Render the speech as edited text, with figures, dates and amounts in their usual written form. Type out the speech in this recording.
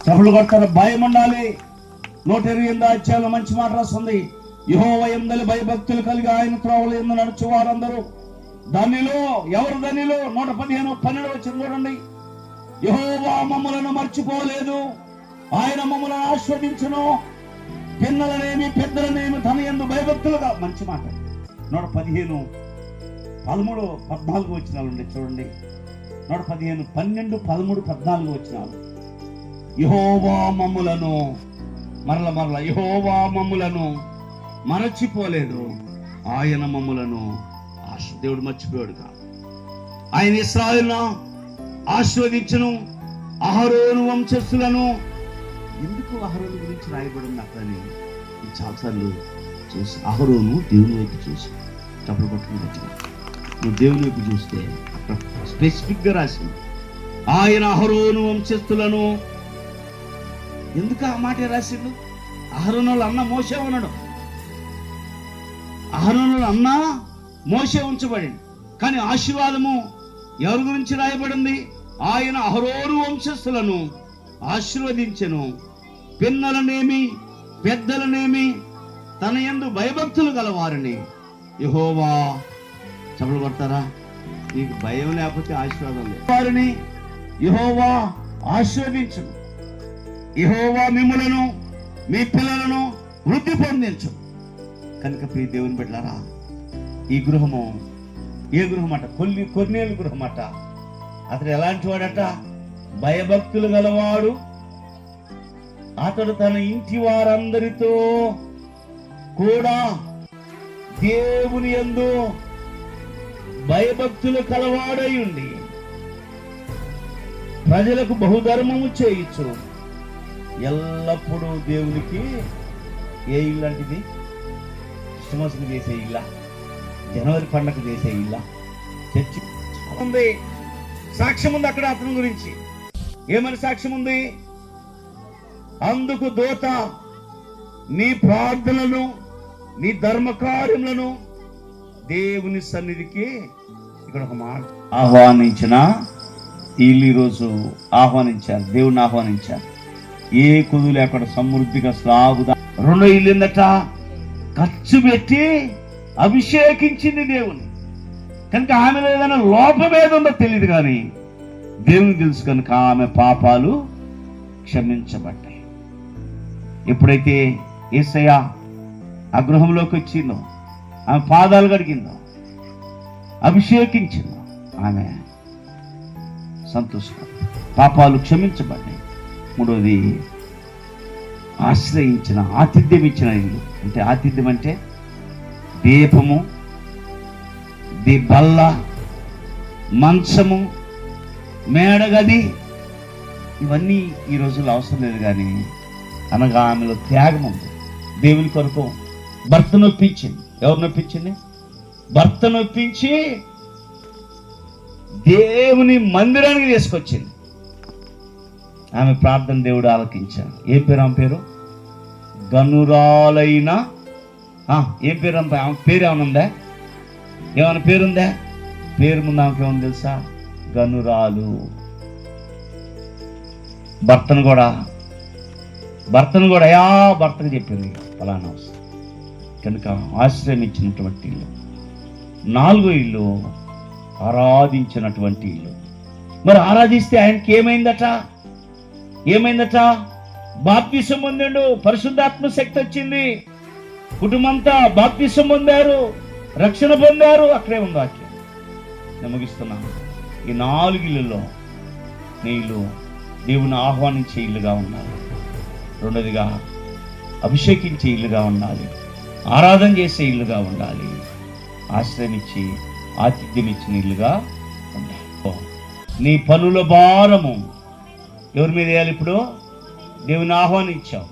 చెప్పులు కొడతారు. భయం ఉండాలి. 128 అధ్యాయంలో మంచి మాట రాస్తుంది. యెహోవా యందు భయభక్తులు కలిగి ఆయన త్రోవల యందు నడుచు వారందరూ ధన్యులు. ఎవరు ధన్యులు? 115:12 వచ్చింది చూడండి. యెహోవా మమ్మలను మర్చిపోలేదు, ఆయన మమ్మలను ఆస్వాదించును, పిన్నలనేమి పెద్దలనేమి తన యందు భయభక్తులుగా. మంచి మాట. 115, 13, 14 వచనాలు ఉండే చూడండి. 115, 12, 13, 14 వచనాలు. యెహోవా మమ్ములను మరల యెహోవా మమ్ములను మరచిపోలేదు, ఆయన మమ్ములను దేవుడు మర్చిపోయాడు కాదు. ఆయన ఇశ్రాయేలును ఆశీర్వదించును, అహరోను వంశస్థులను. ఎందుకు అహరోను గురించి రాయబడింది అక్కడని చాలాసార్లు చూసి, అహరోను దేవుని వైపు చూసి చప్పలు కొట్టుకుని నువ్వు దేవుని వైపు చూస్తే అక్కడ స్పెసిఫిక్ గా రాసింది ఆయన అహరోను వంశస్థులను. ఎందుకు ఆ మాట రాసిండు? అహరోను అన్న మోషే ఉన్నాడు. అహరోను అన్న మోషే ఉంచబడింది. కానీ ఆశీర్వాదము ఎవరి గురించి రాయబడింది? ఆయన అహరోను వంశస్థులను ఆశీర్వదించెను, పిన్నలనేమి పెద్దలనేమి తన యందు భయభక్తులు గలవారిని. యెహోవా చప్పలు కొడతారా? నీకు భయం లేకపోతే ఆశీర్వాదం లేదు. వారిని యెహోవా ఆశీర్వదించును, యెహోవా మిమ్ములను మీ పిల్లలను వృద్ధి పొందించు. కనుక ప్రియ దేవుని బిడ్డలారా, ఈ గృహము ఏ గృహం అట? కొర్నేలు గృహం అట. అతడు ఎలాంటి వాడట? భయభక్తులు గలవాడు. అతడు తన ఇంటి వారందరితో కూడా దేవుని యందు భయభక్తులు కలవాడై ఉండి ప్రజలకు బహుధర్మము చేయించు. ఎల్లప్పుడూ దేవునికి ఏ ఇల్లు అంటిది? క్రిస్మస్కి చేసే ఇల్లా? జనవరి పండగ చేసే ఇల్లా? చర్చి ఉంది. సాక్ష్యం ఉంది అక్కడ అతని గురించి. ఏమని సాక్ష్యం ఉంది? అందుకు దూత నీ ప్రార్థనలను నీ ధర్మ కార్యములను దేవుని సన్నిధికి, ఇక్కడ ఒక మాట, ఆహ్వానించిన వీళ్ళు ఈరోజు ఆహ్వానించారు, దేవుణ్ణి ఆహ్వానించారు. ఏ కుదు లేకుండా సమృద్ధిగా స్లాగుదా. 2 ఇల్లు ఏందట? ఖర్చు పెట్టి అభిషేకించింది దేవుని. కనుక ఆమెలో ఏదైనా లోపం ఏదుందో తెలియదు, కానీ దేవుని తెలుసు. కనుక ఆమె పాపాలు క్షమించబడ్డాయి. ఎప్పుడైతే యేసయ్య ఆ గృహంలోకి వచ్చిందో, ఆమె పాదాలు కడిగిందో, అభిషేకించిందో, ఆమె సంతోషపడ్డాయి, పాపాలు క్షమించబడ్డాయి. 3వది ఆశ్రయించిన, ఆతిథ్యం ఇచ్చిన ఇల్లు. అంటే ఆతిథ్యం అంటే దీపము, బల్ల, మంచము, మేడగది. ఇవన్నీ ఈ రోజుల్లో అవసరం లేదు, కానీ అనగా ఆమెలో త్యాగం ఉంది. దేవుని కొరకు భర్త నొప్పించింది. ఎవరు నొప్పించింది? భర్త నొప్పించి దేవుని మందిరానికి తీసుకొచ్చింది. ఆమె ప్రార్థన దేవుడు ఆలకించాడు. ఏం పేరు ఆమె పేరు? గనురాలైన. ఏం పేరు? ఆమె పేరు ఏమైనా ఉందా? ఏమైనా పేరుందా? పేరు ముందు ఆమెకి ఏమన్నా తెలుసా? గనురాలు. భర్తను కూడా భర్తకు చెప్పింది ఫలానా. కనుక ఆశ్రయం ఇచ్చినటువంటి ఇల్లు. 4వ ఇల్లు ఆరాధించినటువంటి ఇల్లు. మరి ఆరాధిస్తే ఆయనకి ఏమైందట? బాప్తిసం పొందాడు, పరిశుద్ధాత్మ శక్తి వచ్చింది, కుటుంబంతా బాప్తిసం పొందారు, రక్షణ పొందారు. అక్కడే ఉంది వాక్యం. నేను ముగిస్తున్నాను. ఈ 4 ఇళ్ళలో నీళ్ళు దేవుని ఆహ్వానించే ఇల్లుగా ఉండాలి. 2వదిగా అభిషేకించే ఇల్లుగా ఉండాలి, ఆరాధన చేసే ఇల్లుగా ఉండాలి, ఆశ్రయం ఇచ్చి ఆతిథ్యం ఇచ్చిన ఇల్లుగా ఉండాలి. నీ పనుల భారము ఎవరి మీద వేయాలి? ఇప్పుడు దేవుని ఆహ్వానించావు.